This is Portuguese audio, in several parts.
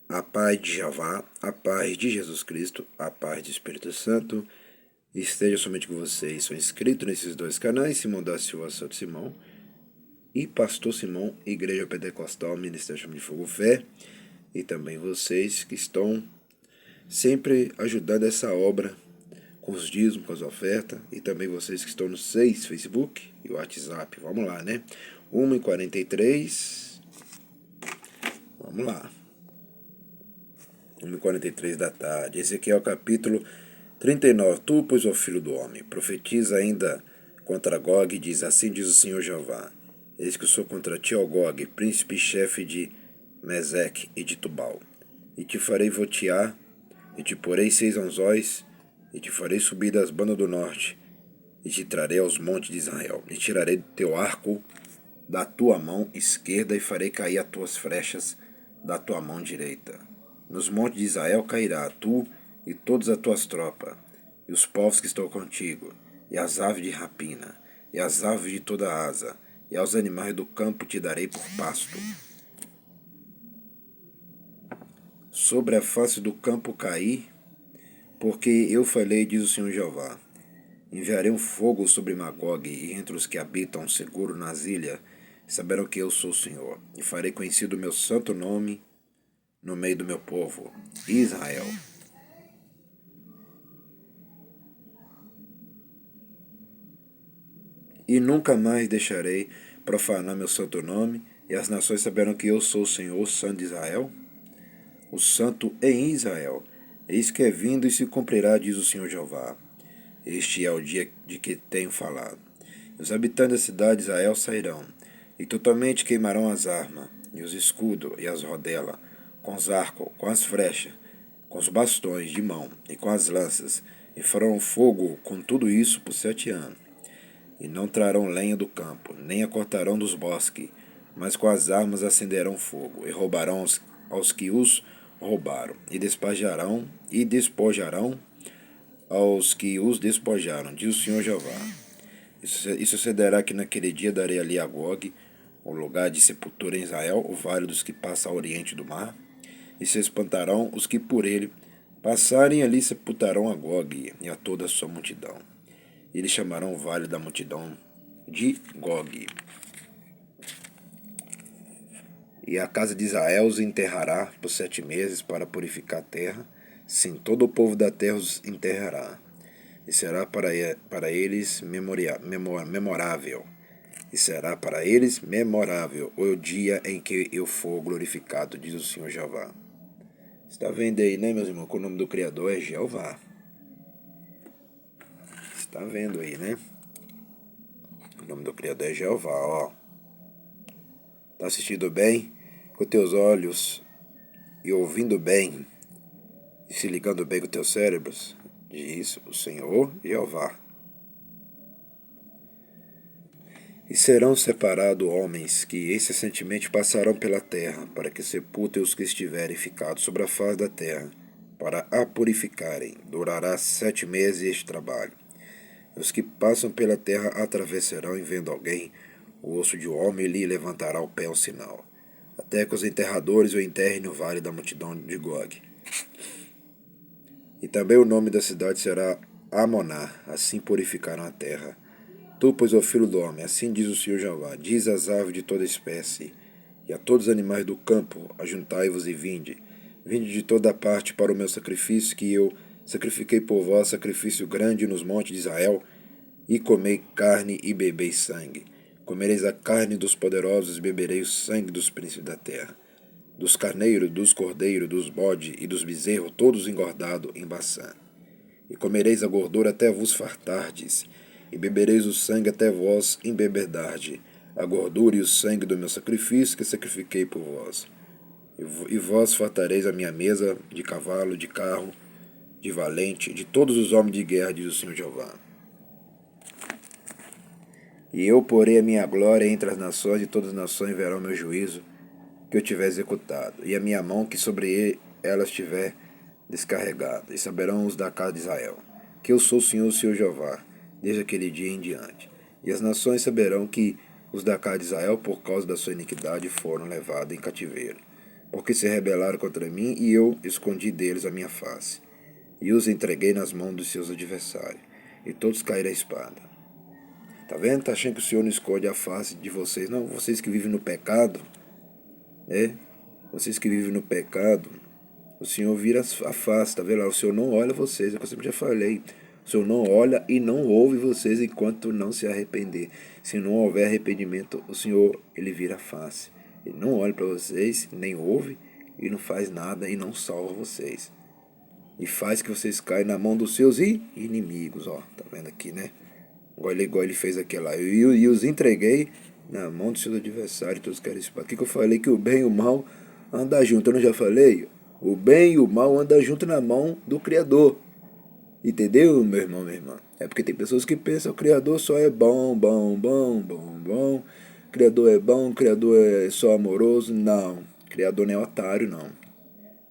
A paz de Jeová, a paz de Jesus Cristo, a paz do Espírito Santo esteja somente com vocês. Sou inscrito nesses dois canais, Simão da Silva Santo Simão e Pastor Simão, Igreja Pentecostal, Ministério Chama de Fogo Fé, e também vocês que estão sempre ajudando essa obra com os dízimos, com as ofertas, e também vocês que estão no Facebook e o WhatsApp. Vamos lá, né? 1h43, vamos lá. 1h43 da tarde. Esse aqui é o capítulo 39. Tu, pois, ó filho do homem, profetiza ainda contra Gog e diz: assim diz o Senhor Jeová: eis que eu sou contra ti, ó Gog, príncipe e chefe de Meseque e de Tubal. E te farei votear, e te porei 6 anzóis, e te farei subir das bandas do norte, e te trarei aos montes de Israel, e tirarei do teu arco da tua mão esquerda, e farei cair as tuas flechas da tua mão direita. Nos montes de Israel cairá tu e todas as tuas tropas, e os povos que estão contigo, e as aves de rapina, e as aves de toda asa, e aos animais do campo te darei por pasto. Sobre a face do campo caí, porque eu falei, diz o Senhor Jeová: enviarei um fogo sobre Magog, e entre os que habitam seguro nas ilhas saberão que eu sou o Senhor, e farei conhecido o meu santo nome no meio do meu povo, Israel. E nunca mais deixarei profanar meu santo nome, e as nações saberão que eu sou o Senhor, o Santo de Israel, o Santo em Israel. Eis que é vindo e se cumprirá, diz o Senhor Jeová. Este é o dia de que tenho falado. Os habitantes da cidade de Israel sairão, e totalmente queimarão as armas, e os escudos, e as rodelas, com os arcos, com as flechas, com os bastões de mão, e com as lanças, e farão fogo com tudo isso por 7 anos. E não trarão lenha do campo, nem a cortarão dos bosques, mas com as armas acenderão fogo, e roubarão aos que os roubaram, e despojarão aos que os despojaram, diz o Senhor Jeová. E sucederá que naquele dia darei ali a Gog, o lugar de sepultura em Israel, o vale dos que passam ao oriente do mar, e se espantarão os que por ele passarem ali, sepultarão a Gog e a toda a sua multidão. Eles chamarão o vale da multidão de Gog. E a casa de Israel os enterrará por 7 meses para purificar a terra. Sim, todo o povo da terra os enterrará. E será para eles memorável. E será para eles memorável o dia em que eu for glorificado, diz o Senhor Jeová. Está vendo aí, né, meus irmãos, que o nome do Criador é Jeová. Está vendo aí, né? O nome do Criador é Jeová, ó. Está assistindo bem? Com teus olhos e ouvindo bem e se ligando bem com teus cérebros? Diz o Senhor Jeová. E serão separados homens que incessantemente passarão pela terra, para que sepultem os que estiverem ficados sobre a face da terra, para a purificarem. Durará 7 meses este trabalho. Os que passam pela terra atravessarão, e vendo alguém, o osso de um homem lhe levantará o pé ao sinal, até que os enterradores o enterrem no vale da multidão de Gog. E também o nome da cidade será Amoná, assim purificarão a terra. Tu, pois, ó filho do homem, assim diz o Senhor Jeová: diz às aves de toda espécie, e a todos os animais do campo: ajuntai-vos e vinde. Vinde de toda parte para o meu sacrifício, que eu sacrifiquei por vós, sacrifício grande nos montes de Israel, e comei carne e bebei sangue. Comereis a carne dos poderosos, e beberei o sangue dos príncipes da terra, dos carneiros, dos cordeiros, dos bodes e dos bezerros, todos engordados em Baçã. E comereis a gordura até vos fartardes, e bebereis o sangue até vós embebedar, a gordura e o sangue do meu sacrifício que sacrifiquei por vós. E vós fartareis a minha mesa de cavalo, de carro, de valente, de todos os homens de guerra, diz o Senhor Jeová. E eu porei a minha glória entre as nações, e todas as nações verão meu juízo, que eu tiver executado, e a minha mão que sobre elas tiver descarregado, e saberão os da casa de Israel, que eu sou o Senhor Jeová, desde aquele dia em diante. E as nações saberão que os da casa de Israel, por causa da sua iniquidade, foram levados em cativeiro. porque se rebelaram contra mim, e eu escondi deles a minha face, e os entreguei nas mãos dos seus adversários, e todos caíram à espada. Tá vendo? Tá achando que o Senhor não esconde a face de vocês? Não, vocês que vivem no pecado, né? Vocês que vivem no pecado, o Senhor vira a face, tá vendo? O Senhor não olha vocês, é o que eu sempre já falei. O Senhor não olha e não ouve vocês enquanto não se arrepender. Se não houver arrependimento, o Senhor, ele vira a face. Ele não olha para vocês, nem ouve, e não faz nada e não salva vocês. E faz que vocês caem na mão dos seus inimigos, ó. Tá vendo aqui, né? Igual ele fez aqui lá. E os entreguei na mão dos seus adversários, todos querem espada. O que eu falei? Que o bem e o mal andam junto. Eu não já falei? O bem e o mal andam junto na mão do Criador. Entendeu, meu irmão, minha irmã? É porque tem pessoas que pensam que o Criador só é bom. O Criador é bom, o Criador é só amoroso. Não. O Criador não é otário, não.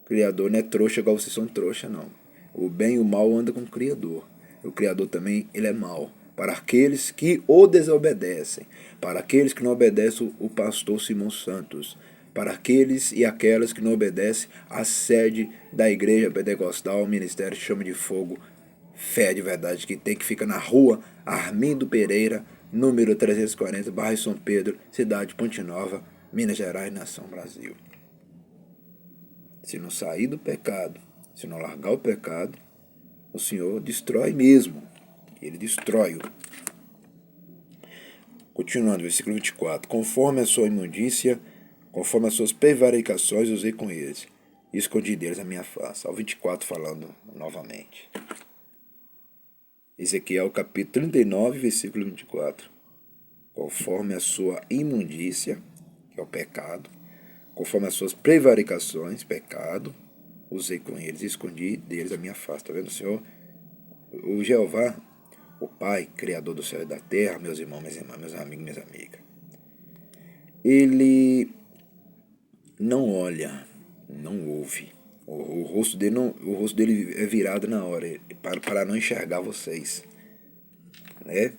O Criador não é trouxa igual vocês são trouxa, não. O bem e o mal andam com o Criador. O Criador também, ele é mau. Para aqueles que o desobedecem. Para aqueles que não obedecem o pastor Simão Santos. Para aqueles e aquelas que não obedecem à sede da igreja pentecostal, o ministério Chama de Fogo, Fé de Verdade, que tem, que fica na rua Armindo Pereira, número 340, bairro São Pedro, cidade de Ponte Nova, Minas Gerais, nação Brasil. Se não sair do pecado, se não largar o pecado, o Senhor destrói mesmo. Ele destrói-o. Continuando, versículo 24. Conforme a sua imundícia, conforme as suas prevaricações, usei com eles, e escondi deles a minha face. Ao 24 falando novamente. Ezequiel capítulo 39, versículo 24. Conforme a sua imundícia, que é o pecado, conforme as suas prevaricações, pecado, usei com eles e escondi deles a minha face. Está vendo, o Senhor? O Jeová, o Pai, Criador do céu e da terra, meus irmãos, minhas irmãs, meus amigos, minhas amigas, ele não olha, não ouve. O rosto dele é virado na hora, para não enxergar vocês, né?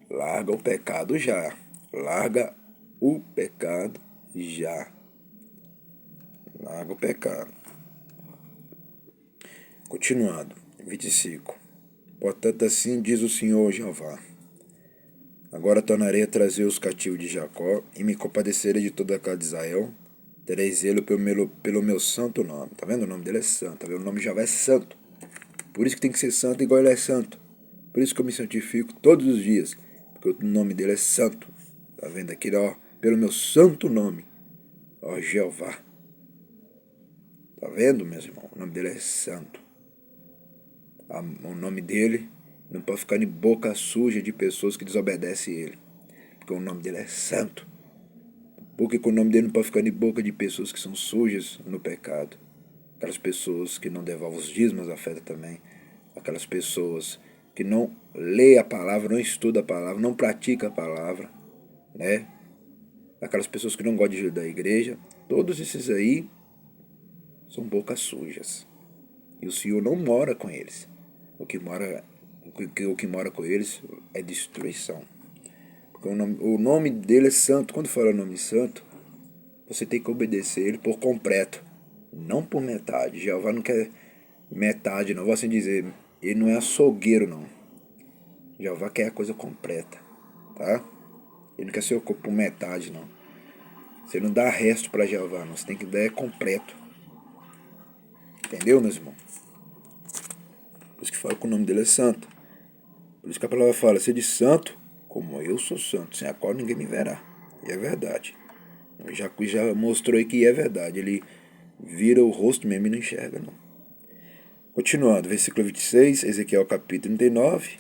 Larga o pecado já. Larga o pecado já. Larga o pecado. Continuando, 25. Portanto, assim diz o Senhor Jeová: agora tornarei a trazer os cativos de Jacó, e me compadecerei de toda a casa de Israel. Terei zelo pelo meu santo nome. Tá vendo? O nome dele é santo. Tá vendo? O nome de Jeová é santo. Por isso que tem que ser santo igual ele é santo. Por isso que eu me santifico todos os dias. Porque o nome dele é santo. Tá vendo aqui, ó? Pelo meu santo nome. Ó, Jeová. Tá vendo, meus irmãos? O nome dele é santo. O nome dele não pode ficar em boca suja de pessoas que desobedecem ele. Porque o nome dele é santo. Porque o nome dele não pode ficar em boca de pessoas que são sujas no pecado. Aquelas pessoas que não devolvem os dízimos, afeta também. Aquelas pessoas que não lê a palavra, não estuda a palavra, não pratica a palavra, né? Aquelas pessoas que não gostam de ajudar a igreja. Todos esses aí são bocas sujas. E o Senhor não mora com eles. O que mora com eles é destruição. Porque o nome dele é santo. Quando fala o nome santo, você tem que obedecer ele por completo, não por metade. Jeová não quer metade, não. Vou assim dizer, ele não é açougueiro, não. Jeová quer a coisa completa, tá? Ele não quer ser por metade, não. Você não dá resto para Jeová, não. Você tem que dar completo. Entendeu, meus irmãos? Por isso que fala que o nome dele é santo. Por isso que a palavra fala, sede santo, como eu sou santo. Sem a qual ninguém me verá. E é verdade. Já mostrou aí que é verdade. Ele vira o rosto mesmo e não enxerga, não. Continuando, versículo 26, Ezequiel capítulo 39.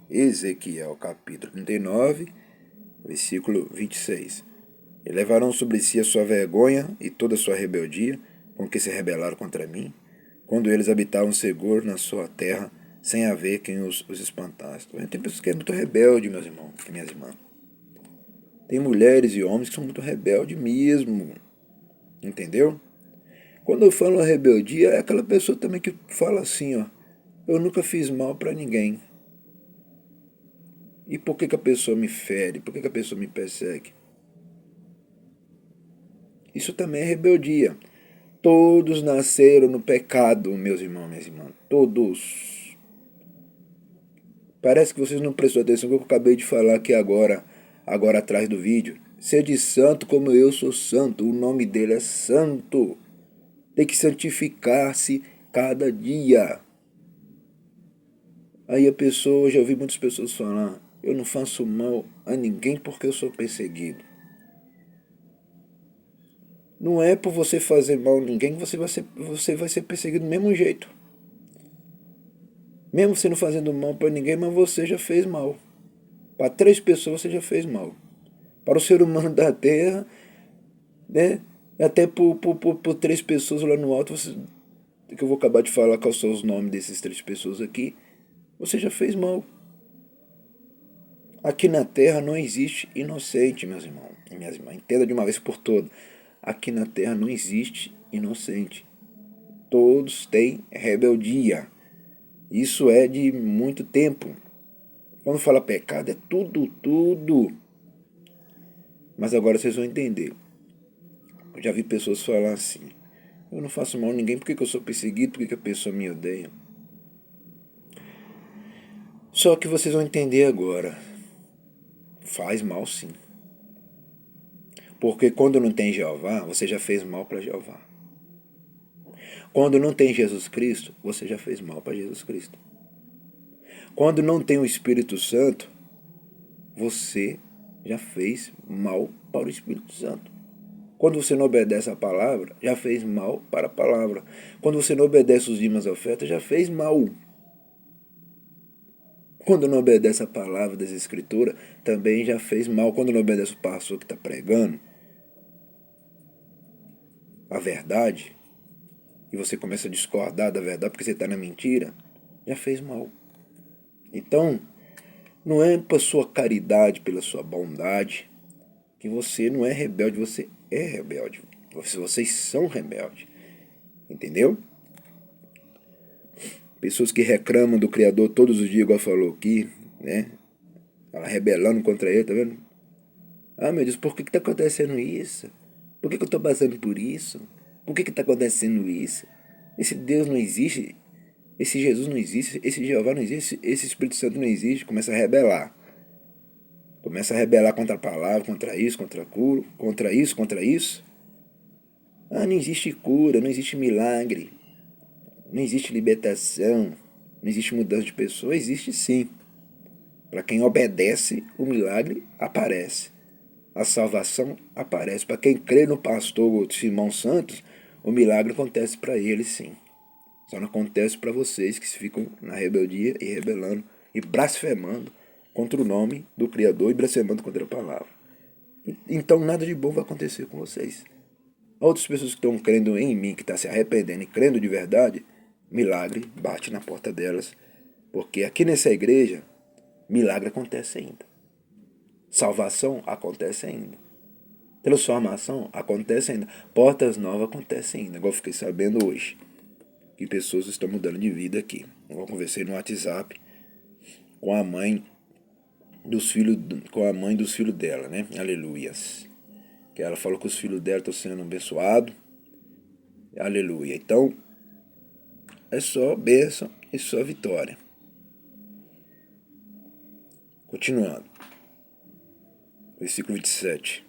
Ezequiel capítulo 39, versículo 26. E levarão sobre si a sua vergonha e toda a sua rebeldia, com que se rebelaram contra mim, quando eles habitavam seguro na sua terra, sem haver quem os espantasse. Tem pessoas que é muito rebelde, meus irmãos e minhas irmãs. Tem mulheres e homens que são muito rebeldes mesmo. Entendeu? Quando eu falo rebeldia, é aquela pessoa também que fala assim, ó. Eu nunca fiz mal para ninguém. E por que a pessoa me fere? Por que a pessoa me persegue? Isso também é rebeldia. Todos nasceram no pecado, meus irmãos, minhas irmãs. Todos. Parece que vocês não prestou atenção no que eu acabei de falar aqui agora atrás do vídeo. Sede santo como eu sou santo. O nome dele é santo. Tem que santificar-se cada dia. Aí a pessoa, já ouvi muitas pessoas falar, eu não faço mal a ninguém porque eu sou perseguido. Não é por você fazer mal a ninguém que você vai ser perseguido do mesmo jeito. Mesmo você não fazendo mal para ninguém, mas você já fez mal. Para 3 pessoas você já fez mal. Para o ser humano da Terra, né? Até por 3 pessoas lá no alto, que eu vou acabar de falar quais são os nomes dessas 3 pessoas aqui, você já fez mal. Aqui na Terra não existe inocente, meus irmãos e minhas irmãs. Entenda de uma vez por todas. Aqui na Terra não existe inocente. Todos têm rebeldia. Isso é de muito tempo. Quando fala pecado, é tudo, tudo. Mas agora vocês vão entender. Eu já vi pessoas falar assim, eu não faço mal a ninguém, por que eu sou perseguido, por que a pessoa me odeia? Só que vocês vão entender agora. Faz mal sim. Porque quando não tem Jeová, você já fez mal para Jeová. Quando não tem Jesus Cristo, você já fez mal para Jesus Cristo. Quando não tem o Espírito Santo, você já fez mal para o Espírito Santo. Quando você não obedece a palavra, já fez mal para a palavra. Quando você não obedece os dízimos e ofertas, já fez mal. Quando não obedece a palavra das Escrituras, também já fez mal. Quando não obedece o pastor que está pregando a verdade, e você começa a discordar da verdade porque você está na mentira, já fez mal. Então, não é por sua caridade, pela sua bondade, que você não é rebelde, você é rebelde. Vocês são rebeldes. Entendeu? Pessoas que reclamam do Criador todos os dias, igual falou aqui, né? Ela rebelando contra ele, tá vendo? Ah, meu Deus, por que está acontecendo isso? Por que eu estou passando por isso? Por que está acontecendo isso? Esse Deus não existe, esse Jesus não existe, esse Jeová não existe, esse Espírito Santo não existe. Começa a rebelar. Começa a rebelar contra a palavra, contra isso, contra a cura, contra isso, contra isso. Ah, não existe cura, não existe milagre, não existe libertação, não existe mudança de pessoa. Existe sim. Para quem obedece, o milagre aparece. A salvação aparece. Para quem crê no pastor Simão Santos, o milagre acontece para ele sim. Só não acontece para vocês que ficam na rebeldia e rebelando e blasfemando contra o nome do Criador e blasfemando contra a palavra. Então nada de bom vai acontecer com vocês. Outras pessoas que estão crendo em mim, que estão se arrependendo e crendo de verdade, milagre bate na porta delas. Porque aqui nessa igreja, milagre acontece ainda. Salvação acontece ainda. Transformação acontece ainda. Portas novas acontecem ainda. Igual eu fiquei sabendo hoje. Que pessoas estão mudando de vida aqui. Eu conversei no WhatsApp com a mãe dos filhos dela, né? Aleluias. Que ela falou que os filhos dela estão sendo abençoados. Aleluia. Então, é só bênção e só vitória. Continuando. Versículo 27.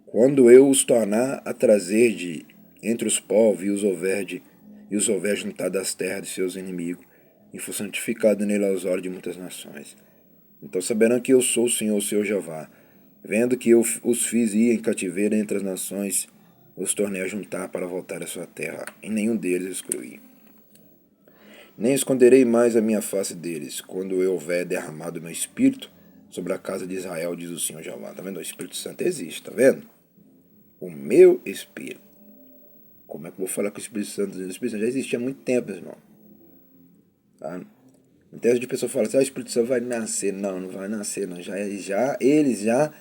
Quando eu os tornar a trazer de entre os povos e os houver juntado das terras de seus inimigos, e for santificado nele aos olhos de muitas nações. Então saberão que eu sou o Senhor, o seu Jeová. Vendo que eu os fiz ir em cativeiro entre as nações, os tornei a juntar para voltar à sua terra, e nenhum deles excluí. Nem esconderei mais a minha face deles, quando eu houver derramado o meu espírito sobre a casa de Israel, diz o Senhor Jeová. Tá vendo? O Espírito Santo existe, tá vendo? O meu espírito. Como é que eu vou falar com o Espírito Santo? O Espírito Santo já existia há muito tempo, irmão. Tá? Então de pessoa fala assim, o Espírito Santo vai nascer. Não, não vai nascer, não. Eles já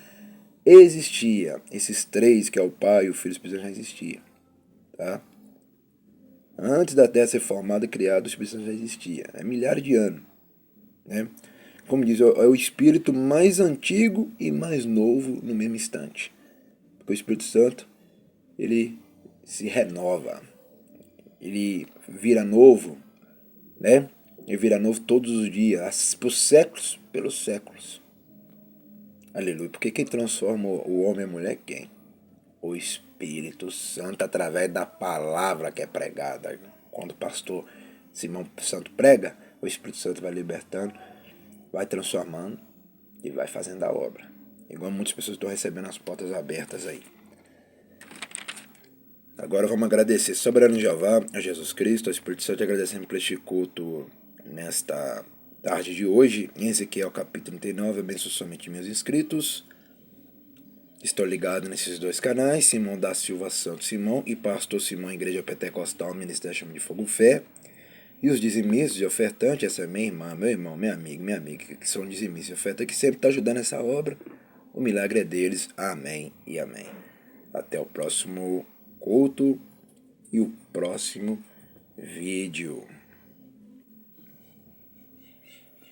existia. Esses 3, que é o Pai, o Filho e o Espírito Santo, já existia. Tá? Antes da Terra ser formada e criada, o Espírito Santo já existia. É milhares de anos. Né? Como diz, é o Espírito mais antigo e mais novo no mesmo instante. Porque o Espírito Santo, ele se renova, ele vira novo, né? Ele vira novo todos os dias, por séculos, pelos séculos. Aleluia. Porque quem transforma o homem e a mulher é quem? O Espírito Santo, através da palavra que é pregada. Quando o pastor Simão Santo prega, o Espírito Santo vai libertando, vai transformando e vai fazendo a obra. Igual muitas pessoas estão recebendo as portas abertas aí. Agora vamos agradecer, soberano Jeová, a Jesus Cristo, ao Espírito Santo, e agradecemos por este culto nesta tarde de hoje, em Ezequiel capítulo 39, abençoe somente meus inscritos. Estou ligado nesses dois canais, Simão da Silva Santos Simão e Pastor Simão, Igreja Pentecostal, Ministério Chama de Fogo Fé. E os dizimistas e ofertantes, essa é minha irmã, meu irmão, minha amiga, que são dizimistas e ofertantes, que sempre estão ajudando essa obra. O milagre é deles. Amém e amém. Até o próximo culto e o próximo vídeo.